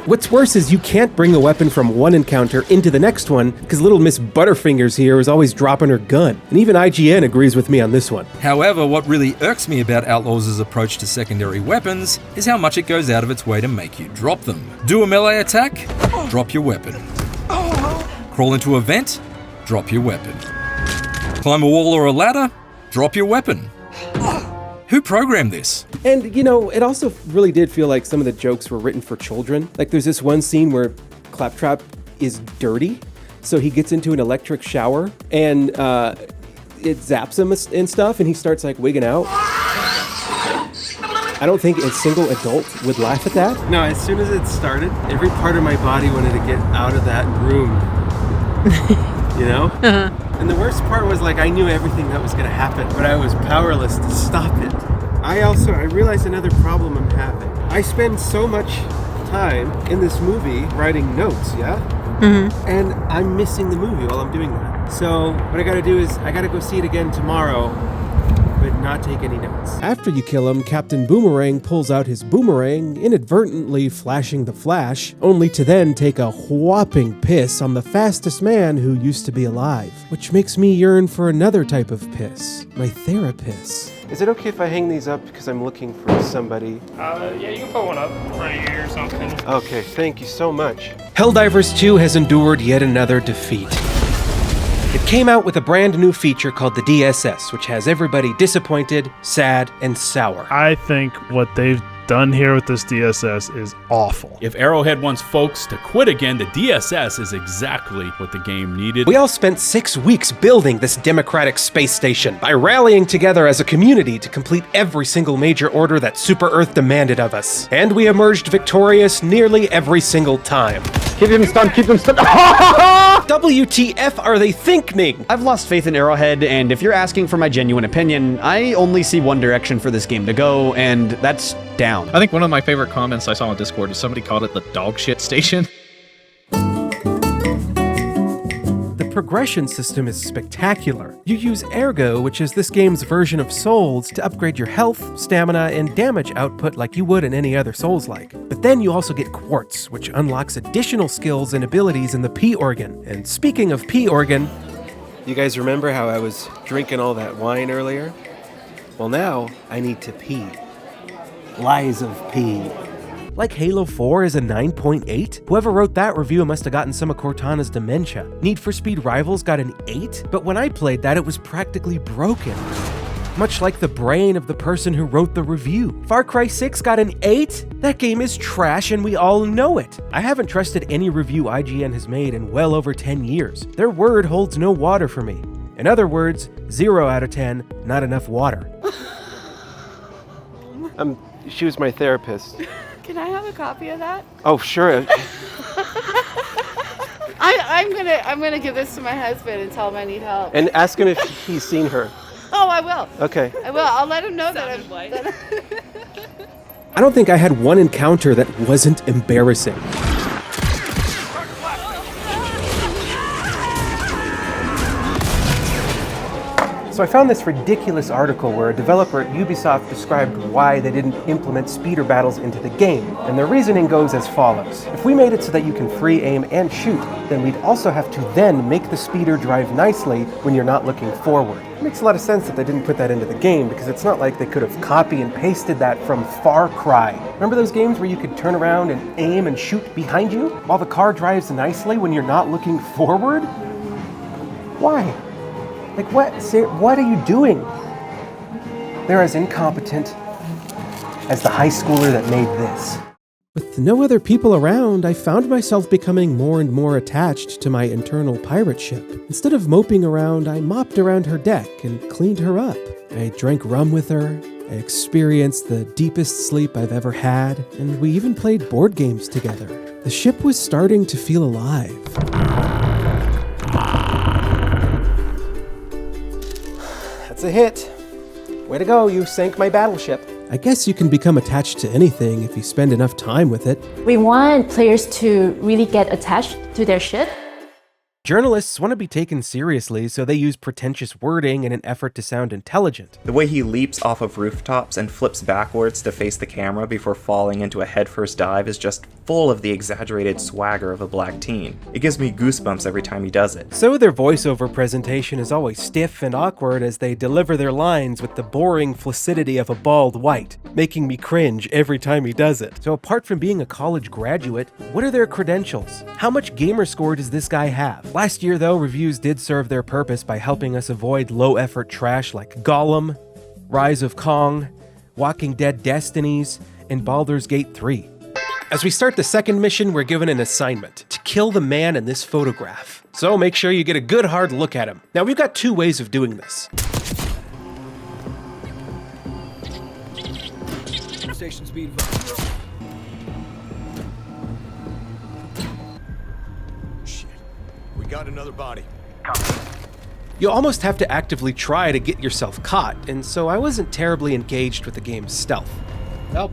What's worse is you can't bring a weapon from one encounter into the next one because little Miss Butterfingers here is always dropping her gun. And even IGN agrees with me on this one. However, what really irks me about Outlaws' approach to secondary weapons is how much it goes out of its way to make you drop them. Do a melee attack? Drop your weapon. Crawl into a vent? Drop your weapon. Climb a wall or a ladder? Drop your weapon. Who programmed this? And, you know, it also really did feel like some of the jokes were written for children. Like there's this one scene where Claptrap is dirty, so he gets into an electric shower and it zaps him and stuff, and he starts like wigging out. I don't think a single adult would laugh at that. No, as soon as it started, every part of my body wanted to get out of that room. You know? Uh-huh. And the worst part was like I knew everything that was going to happen, but I was powerless to stop it. I realized another problem I'm having. I spend so much time in this movie writing notes, yeah? Mm-hmm. And I'm missing the movie while I'm doing that. So what I got to do is I got to go see it again tomorrow, but not take any notes. After you kill him, Captain Boomerang pulls out his boomerang, inadvertently flashing the Flash, only to then take a whopping piss on the fastest man who used to be alive, which makes me yearn for another type of piss, my therapist. Is it okay if I hang these up because I'm looking for somebody? Yeah, you can put one up right here or something. Okay, thank you so much. Helldivers 2 has endured yet another defeat. It came out with a brand new feature called the DSS, which has everybody disappointed, sad, and sour. I think what they've done here with this DSS is awful. If Arrowhead wants folks to quit again, the DSS is exactly what the game needed. We all spent 6 weeks building this democratic space station by rallying together as a community to complete every single major order that Super Earth demanded of us. And we emerged victorious nearly every single time. Keep them stunned, keep them stunned. WTF are they thinking? I've lost faith in Arrowhead, and if you're asking for my genuine opinion, I only see one direction for this game to go, and that's down. I think one of my favorite comments I saw on Discord is somebody called it the dog shit station. The progression system is spectacular. You use Ergo, which is this game's version of Souls, to upgrade your health, stamina, and damage output like you would in any other Souls-like. But then you also get Quartz, which unlocks additional skills and abilities in the P-Organ. And speaking of P-Organ, you guys remember how I was drinking all that wine earlier? Well, now I need to pee. Lies of pee. Like Halo 4 is a 9.8? Whoever wrote that review must have gotten some of Cortana's dementia. Need for Speed Rivals got an 8? But when I played that, it was practically broken. Much like the brain of the person who wrote the review. Far Cry 6 got an 8? That game is trash and we all know it. I haven't trusted any review IGN has made in well over 10 years. Their word holds no water for me. In other words, 0 out of 10, not enough water. She was my therapist. Can I have a copy of that? Oh, sure. I'm gonna give this to my husband and tell him I need help. And ask him if he's seen her. Oh, I will. Okay. I will. I'll let him know that I'm. I don't think I had one encounter that wasn't embarrassing. So I found this ridiculous article where a developer at Ubisoft described why they didn't implement speeder battles into the game, and their reasoning goes as follows. If we made it so that you can free aim and shoot, then we'd also have to then make the speeder drive nicely when you're not looking forward. It makes a lot of sense that they didn't put that into the game, because it's not like they could have copy and pasted that from Far Cry. Remember those games where you could turn around and aim and shoot behind you while the car drives nicely when you're not looking forward? Why? Like, what are you doing? They're as incompetent as the high schooler that made this. With no other people around, I found myself becoming more and more attached to my internal pirate ship. Instead of moping around, I mopped around her deck and cleaned her up. I drank rum with her, I experienced the deepest sleep I've ever had, and we even played board games together. The ship was starting to feel alive. That's a hit. Way to go, you sank my battleship. I guess you can become attached to anything if you spend enough time with it. We want players to really get attached to their ship. Journalists want to be taken seriously, so they use pretentious wording in an effort to sound intelligent. The way he leaps off of rooftops and flips backwards to face the camera before falling into a headfirst dive is just full of the exaggerated swagger of a black teen. It gives me goosebumps every time he does it. So their voiceover presentation is always stiff and awkward as they deliver their lines with the boring flaccidity of a bald white, making me cringe every time he does it. So apart from being a college graduate, what are their credentials? How much gamer score does this guy have? Last year, though, reviews did serve their purpose by helping us avoid low-effort trash like Gollum, Rise of Kong, Walking Dead Destinies, and Baldur's Gate 3. As we start the second mission, we're given an assignment: to kill the man in this photograph. So make sure you get a good hard look at him. Now, we've got two ways of doing this. Station speed. Got another body. You almost have to actively try to get yourself caught, and so I wasn't terribly engaged with the game's stealth. Help.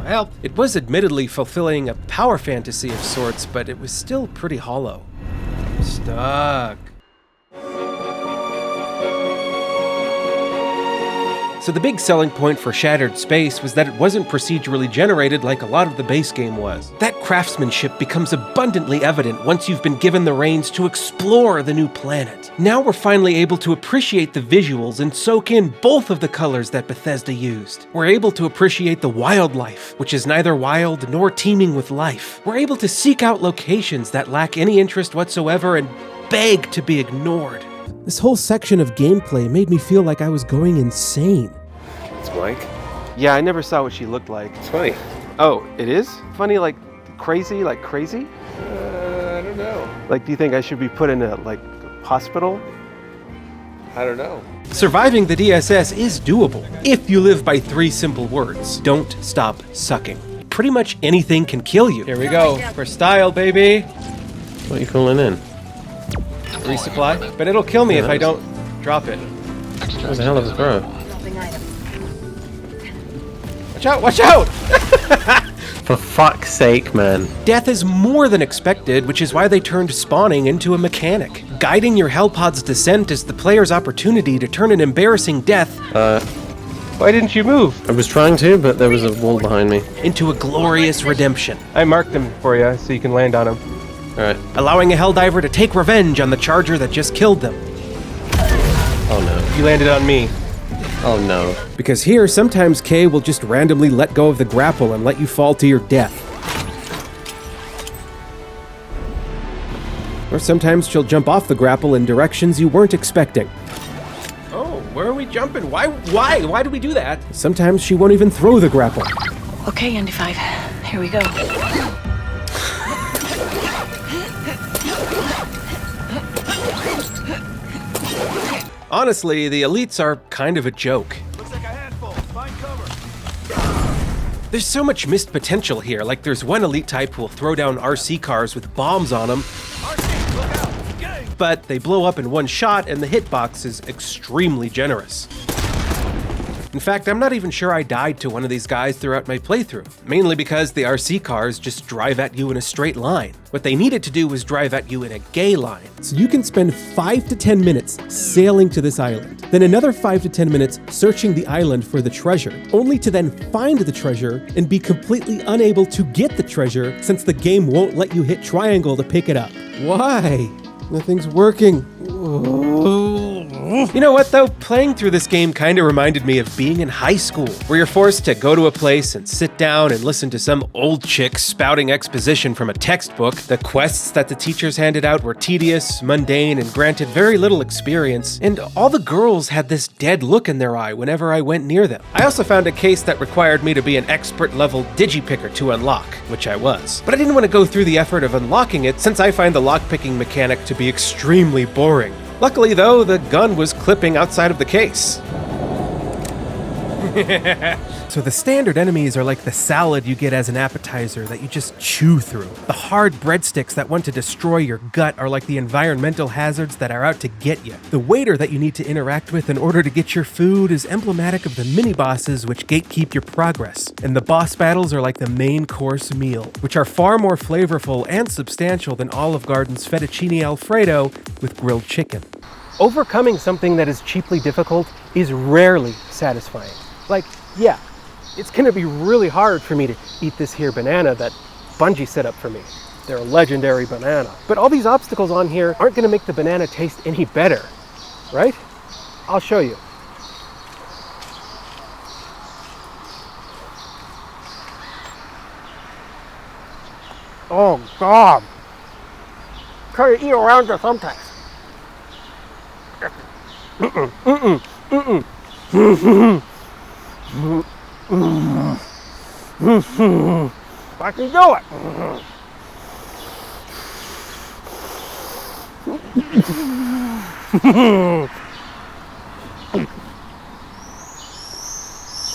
Help. It was admittedly fulfilling a power fantasy of sorts, but it was still pretty hollow. I'm stuck. So the big selling point for Shattered Space was that it wasn't procedurally generated like a lot of the base game was. That craftsmanship becomes abundantly evident once you've been given the reins to explore the new planet. Now we're finally able to appreciate the visuals and soak in both of the colors that Bethesda used. We're able to appreciate the wildlife, which is neither wild nor teeming with life. We're able to seek out locations that lack any interest whatsoever and beg to be ignored. This whole section of gameplay made me feel like I was going insane. It's Mike. Yeah, I never saw what she looked like. It's funny. Oh, it is? Funny like crazy? Like crazy? I don't know. Like, do you think I should be put in a, hospital? I don't know. Surviving the DSS is doable if you live by 3 simple words. Don't stop sucking. pretty much anything can kill you. Here we go, for style, baby. What are you calling in? Resupply, but it'll kill me if I don't drop it. What the hell is this, bro? Watch out, watch out! For fuck's sake, man. Death is more than expected, which is why they turned spawning into a mechanic. Guiding your Hellpod's descent is the player's opportunity to turn an embarrassing death Why didn't you move? I was trying to, but there was a wall behind me. Into a glorious redemption. I marked them for you so you can land on them. Alright. Allowing a Helldiver to take revenge on the charger that just killed them. Oh no. You landed on me. Oh no. Because here, sometimes Kay will just randomly let go of the grapple and let you fall to your death. Or sometimes she'll jump off the grapple in directions you weren't expecting. Oh, where are we jumping? Why do we do that? Sometimes she won't even throw the grapple. Okay, ND5, here we go. Honestly, the elites are kind of a joke. Looks like a handful. Find cover. There's so much missed potential here, like there's one elite type who will throw down RC cars with bombs on them, but they blow up in one shot and the hitbox is extremely generous. In fact, I'm not even sure I died to one of these guys throughout my playthrough, mainly because the RC cars just drive at you in a straight line. What they needed to do was drive at you in a gay line. So you can spend 5 to 10 minutes sailing to this island, then another 5 to 10 minutes searching the island for the treasure, only to then find the treasure and be completely unable to get the treasure since the game won't let you hit triangle to pick it up. Why? Nothing's working. You know what though? Playing through this game kind of reminded me of being in high school, where you're forced to go to a place and sit down and listen to some old chick spouting exposition from a textbook. The quests that the teachers handed out were tedious, mundane, and granted very little experience, and all the girls had this dead look in their eye whenever I went near them. I also found a case that required me to be an expert level digipicker to unlock, which I was. But I didn't want to go through the effort of unlocking it since I find the lockpicking mechanic to be extremely boring. Luckily though, the gun was clipping outside of the case. So the standard enemies are like the salad you get as an appetizer that you just chew through. The hard breadsticks that want to destroy your gut are like the environmental hazards that are out to get you. The waiter that you need to interact with in order to get your food is emblematic of the mini-bosses which gatekeep your progress. And the boss battles are like the main course meal, which are far more flavorful and substantial than Olive Garden's fettuccine alfredo with grilled chicken. Overcoming something that is cheaply difficult is rarely satisfying. Like, yeah, it's gonna be really hard for me to eat this here banana that Bungie set up for me. They're a legendary banana. But all these obstacles on here aren't gonna make the banana taste any better, right? I'll show you. Oh God. Try to eat around you sometimes. I can do it.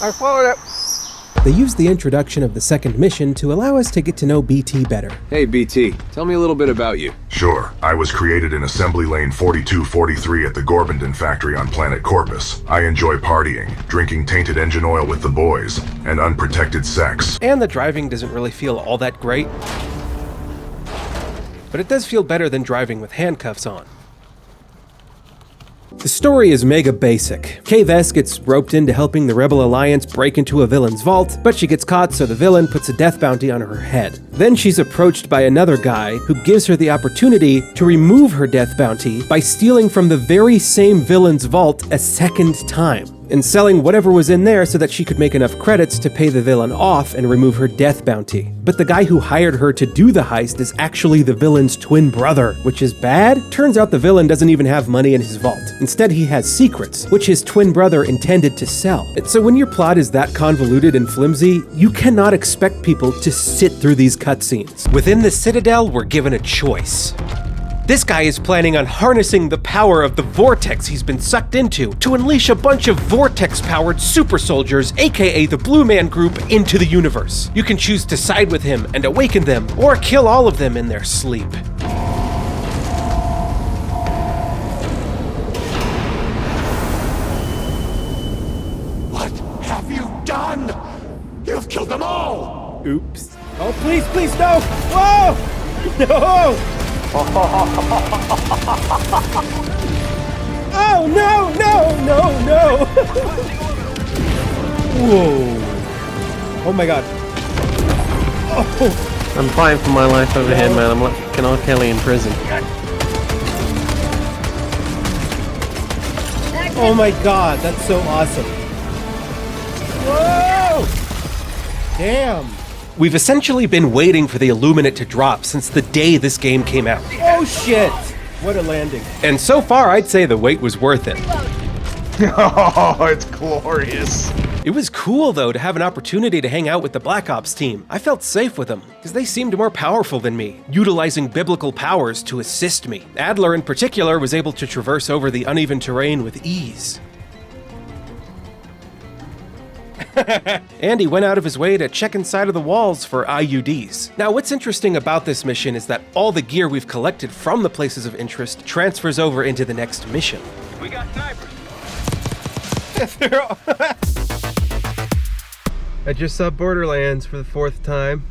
I swallowed it. They used the introduction of the second mission to allow us to get to know BT better. Hey BT, tell me a little bit about you. Sure. I was created in Assembly Lane 4243 at the Gorbindon factory on planet Corpus. I enjoy partying, drinking tainted engine oil with the boys, and unprotected sex. And the driving doesn't really feel all that great. But it does feel better than driving with handcuffs on. The story is mega basic. Kay Vess gets roped into helping the Rebel Alliance break into a villain's vault, but she gets caught so the villain puts a death bounty on her head. Then she's approached by another guy who gives her the opportunity to remove her death bounty by stealing from the very same villain's vault a second time, and selling whatever was in there so that she could make enough credits to pay the villain off and remove her death bounty. But the guy who hired her to do the heist is actually the villain's twin brother, which is bad. Turns out the villain doesn't even have money in his vault. Instead, he has secrets, which his twin brother intended to sell. And so when your plot is that convoluted and flimsy, you cannot expect people to sit through these cutscenes. Within the Citadel, we're given a choice. This guy is planning on harnessing the power of the vortex he's been sucked into to unleash a bunch of vortex-powered super soldiers, aka the Blue Man Group, into the universe. You can choose to side with him and awaken them, or kill all of them in their sleep. What have you done? You've killed them all! Oops. Oh, please, please, no! Whoa! No! Oh, no, no, no, no! Whoa. Oh my god. Oh. I'm fighting for my life over here, man. I'm like an R. Kelly in prison. Oh my god, that's so awesome. Whoa! Damn. We've essentially been waiting for the Illuminate to drop since the day this game came out. Oh shit! What a landing. And so far, I'd say the wait was worth it. Oh, it's glorious. It was cool, though, to have an opportunity to hang out with the Black Ops team. I felt safe with them, because they seemed more powerful than me, utilizing biblical powers to assist me. Adler, in particular, was able to traverse over the uneven terrain with ease. And he went out of his way to check inside of the walls for IUDs. Now, what's interesting about this mission is that all the gear we've collected from the places of interest transfers over into the next mission. We got snipers. I just saw Borderlands for the 4th time.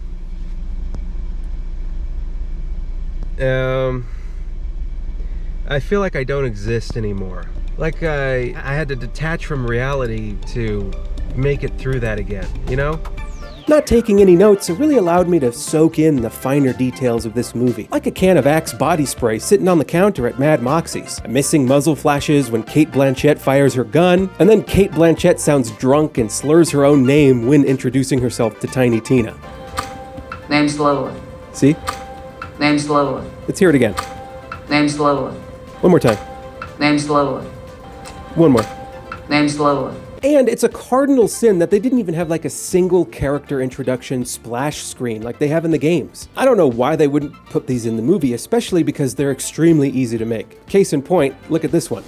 I feel like I don't exist anymore. Like I had to detach from reality to make it through that again, you know? Not taking any notes, it really allowed me to soak in the finer details of this movie. Like a can of Axe body spray sitting on the counter at Mad Moxie's. Missing muzzle flashes when Cate Blanchett fires her gun, and then Cate Blanchett sounds drunk and slurs her own name when introducing herself to Tiny Tina. Name slowly. See? Name slowly. Let's hear it again. Name slowly. One more time. Name slowly. One more. Name slowly. And it's a cardinal sin that they didn't even have like a single character introduction splash screen like they have in the games. I don't know why they wouldn't put these in the movie, especially because they're extremely easy to make. Case in point, look at this one.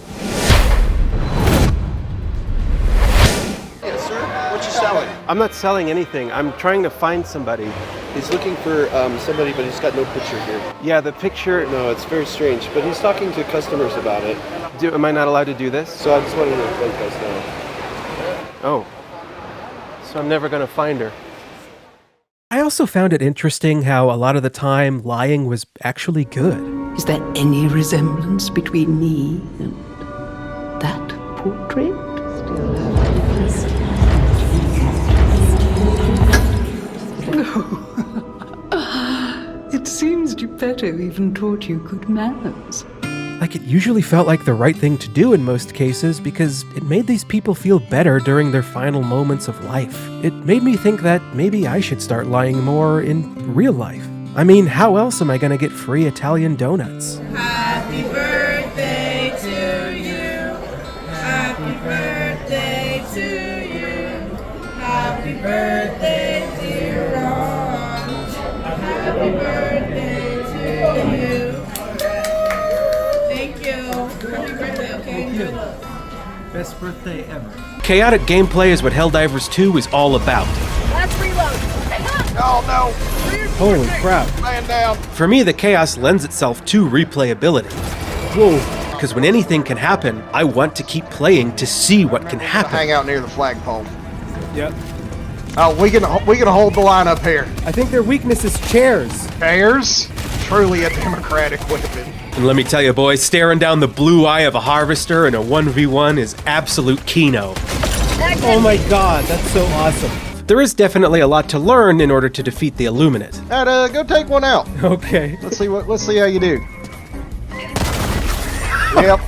Yes, sir. What you selling? I'm not selling anything. I'm trying to find somebody. He's looking for somebody, but he's got no picture here. Yeah, the picture... No, it's very strange, but he's talking to customers about it. Am I not allowed to do this? So I just wanted to let you guys know. Oh, so I'm never gonna find her. I also found it interesting how a lot of the time lying was actually good. Is there any resemblance between me and that portrait? It seems Geppetto even taught you good manners. Like, it usually felt like the right thing to do in most cases because it made these people feel better during their final moments of life. It made me think that maybe I should start lying more in real life. I mean, how else am I gonna get free Italian donuts? Happy birthday to you. Happy birthday to you. Happy birthday, dear Ron. Happy birthday to you. Thank you. Happy birthday, okay? Best birthday ever. Chaotic gameplay is what Helldivers 2 is all about. Let's reload. Oh no! Holy crap. Man down. For me, the chaos lends itself to replayability. Whoa. Because when anything can happen, I want to keep playing to see what can happen. Hang out near the flagpole. Yep. Oh, we can hold the line up here. I think their weakness is chairs. Chairs? Truly a democratic weapon. And let me tell you, boys, staring down the blue eye of a harvester in a 1v1 is absolute Kino. Oh my god, that's so awesome. There is definitely a lot to learn in order to defeat the Illuminate. Go take one out. Okay. Let's see how you do. Yep.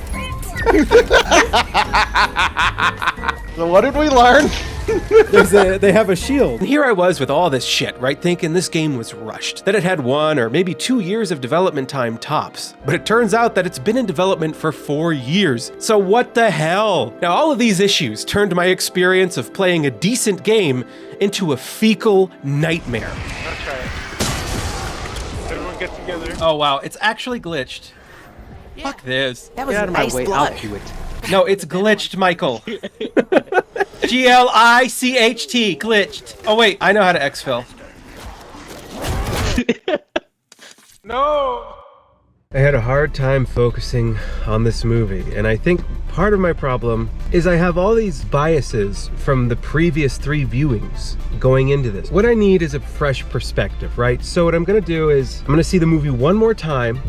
So what did we learn? They have a shield. And here I was with all this shit, right, thinking this game was rushed, that it had 1 or maybe 2 years of development time tops. But it turns out that it's been in development for 4 years. So what the hell? Now, all of these issues turned my experience of playing a decent game into a fecal nightmare. Let's try it. Everyone get together. Oh wow, it's actually glitched. Fuck this. That was Get out of nice my way. blood. I'll do it. No, it's glitched, Michael. G-L-I-C-H-T. Glitched. Oh, wait. I know how to exfil. No! I had a hard time focusing on this movie, and I think part of my problem is I have all these biases from the previous 3 viewings going into this. What I need is a fresh perspective, right? So what I'm gonna do is I'm gonna see the movie one more time.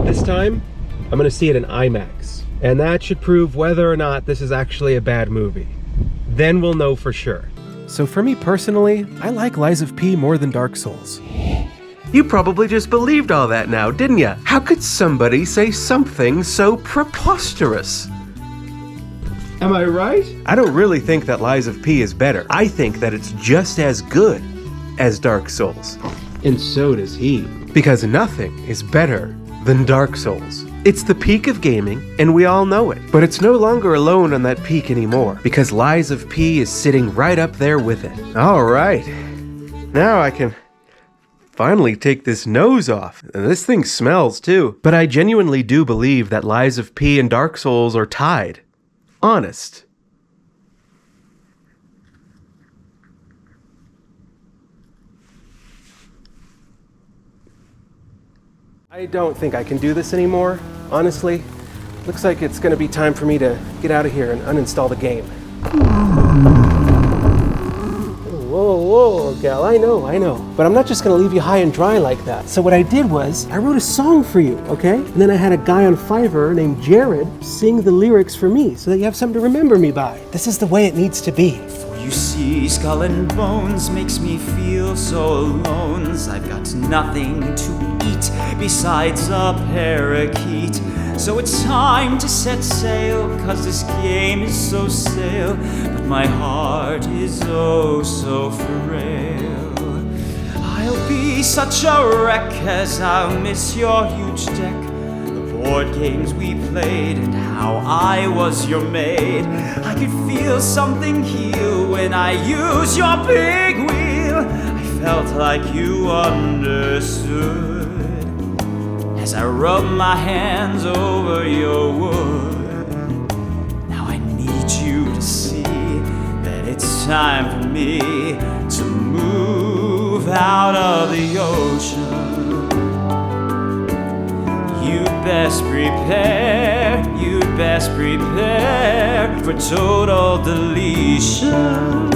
This time, I'm gonna see it in IMAX, and that should prove whether or not this is actually a bad movie. Then we'll know for sure. So for me personally, I like Lies of P more than Dark Souls. You probably just believed all that now, didn't ya? How could somebody say something so preposterous? Am I right? I don't really think that Lies of P is better. I think that it's just as good as Dark Souls. And so does he. Because nothing is better than Dark Souls. It's the peak of gaming, and we all know it. But it's no longer alone on that peak anymore, because Lies of P is sitting right up there with it. All right. Now I can finally take this nose off. And this thing smells too. But I genuinely do believe that Lies of P and Dark Souls are tied. Honest. I don't think I can do this anymore, honestly. Looks like it's gonna be time for me to get out of here and uninstall the game. Whoa, gal, I know. But I'm not just gonna leave you high and dry like that. So what I did was, I wrote a song for you, okay? And then I had a guy on Fiverr named Jared sing the lyrics for me so that you have something to remember me by. This is the way it needs to be. You see, skull and bones makes me feel so alone. I've got nothing to eat besides a parakeet. So it's time to set sail, 'cause this game is so stale. But my heart is oh so frail. I'll be such a wreck as I'll miss your huge deck, the board games we played, and how I was your maid. I could feel something heal when I use your big wheel. I felt like you understood as I rub my hands over your wood. Now I need you to see that it's time for me to move out of the ocean. You'd best prepare for total deletion.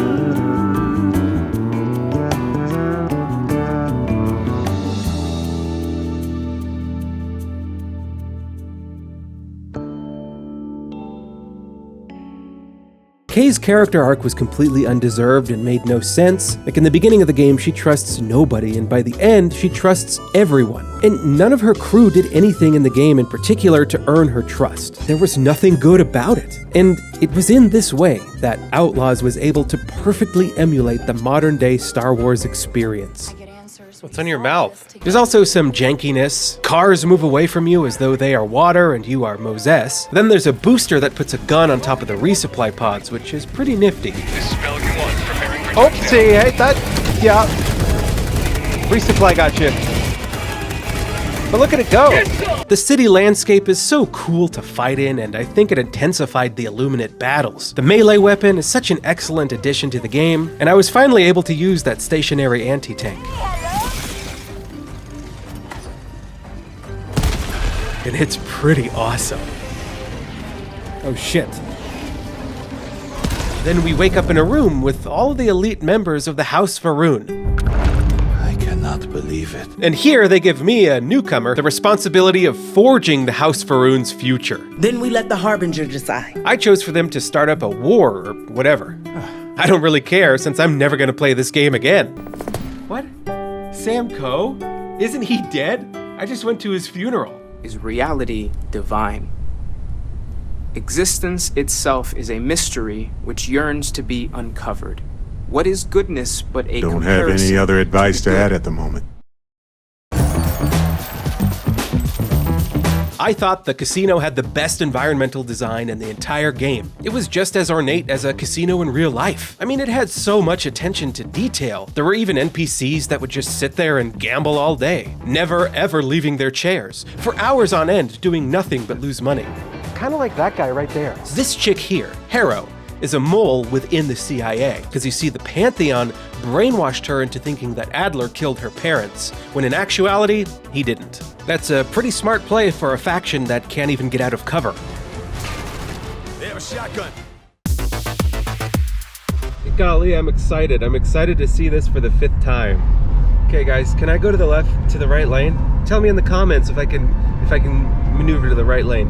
Kay's character arc was completely undeserved and made no sense. Like in the beginning of the game, she trusts nobody, and by the end, she trusts everyone. And none of her crew did anything in the game in particular to earn her trust. There was nothing good about it. And it was in this way that Outlaws was able to perfectly emulate the modern-day Star Wars experience. What's on your mouth? There's also some jankiness. Cars move away from you as though they are water and you are Moses. Then there's a booster that puts a gun on top of the resupply pods, which is pretty nifty. Oh, see, hey, yeah. Resupply got you. But look at it go! The city landscape is so cool to fight in, and I think it intensified the Illuminate battles. The melee weapon is such an excellent addition to the game, and I was finally able to use that stationary anti-tank. And it's pretty awesome. Oh shit. Then we wake up in a room with all of the elite members of the House Varun. I cannot believe it. And here they give me, a newcomer, the responsibility of forging the House Varun's future. Then we let the Harbinger decide. I chose for them to start up a war or whatever. I don't really care since I'm never gonna play this game again. What? Sam Coe? Isn't he dead? I just went to his funeral. Is reality divine? Existence itself is a mystery which yearns to be uncovered. What is goodness but a Don't have any other advice to add at the moment. I thought the casino had the best environmental design in the entire game. It was just as ornate as a casino in real life. I mean, it had so much attention to detail. There were even NPCs that would just sit there and gamble all day, never ever leaving their chairs, for hours on end doing nothing but lose money. Kind of like that guy right there. This chick here, Harrow, is a mole within the CIA, because you see the Pantheon brainwashed her into thinking that Adler killed her parents, when in actuality, he didn't. That's a pretty smart play for a faction that can't even get out of cover. They have a shotgun. Golly, I'm excited. I'm excited to see this for the 5th time. Okay guys, can I go to the left, to the right lane? Tell me in the comments if I can maneuver to the right lane.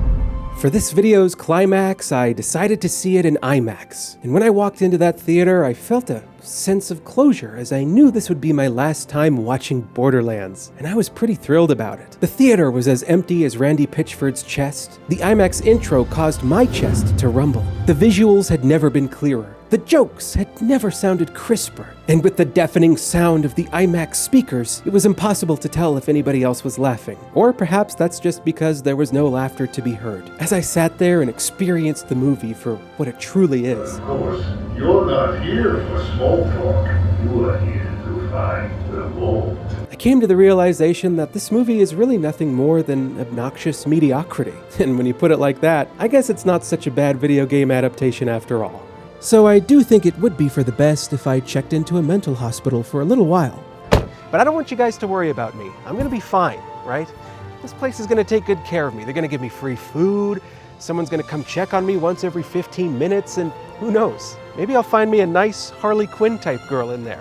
For this video's climax, I decided to see it in IMAX. And when I walked into that theater, I felt a sense of closure as I knew this would be my last time watching Borderlands. And I was pretty thrilled about it. The theater was as empty as Randy Pitchford's chest. The IMAX intro caused my chest to rumble. The visuals had never been clearer. The jokes had never sounded crisper, and with the deafening sound of the IMAX speakers, it was impossible to tell if anybody else was laughing. Or perhaps that's just because there was no laughter to be heard. As I sat there and experienced the movie for what it truly is. Of course, you're not here for small talk. You are here to find the gold. I came to the realization that this movie is really nothing more than obnoxious mediocrity. And when you put it like that, I guess it's not such a bad video game adaptation after all. So I do think it would be for the best if I checked into a mental hospital for a little while. But I don't want you guys to worry about me. I'm gonna be fine, right? This place is gonna take good care of me. They're gonna give me free food. Someone's gonna come check on me once every 15 minutes, and who knows? Maybe I'll find me a nice Harley Quinn type girl in there.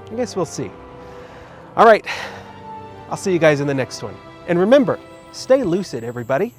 I guess we'll see. All right, I'll see you guys in the next one. And remember, stay lucid, everybody.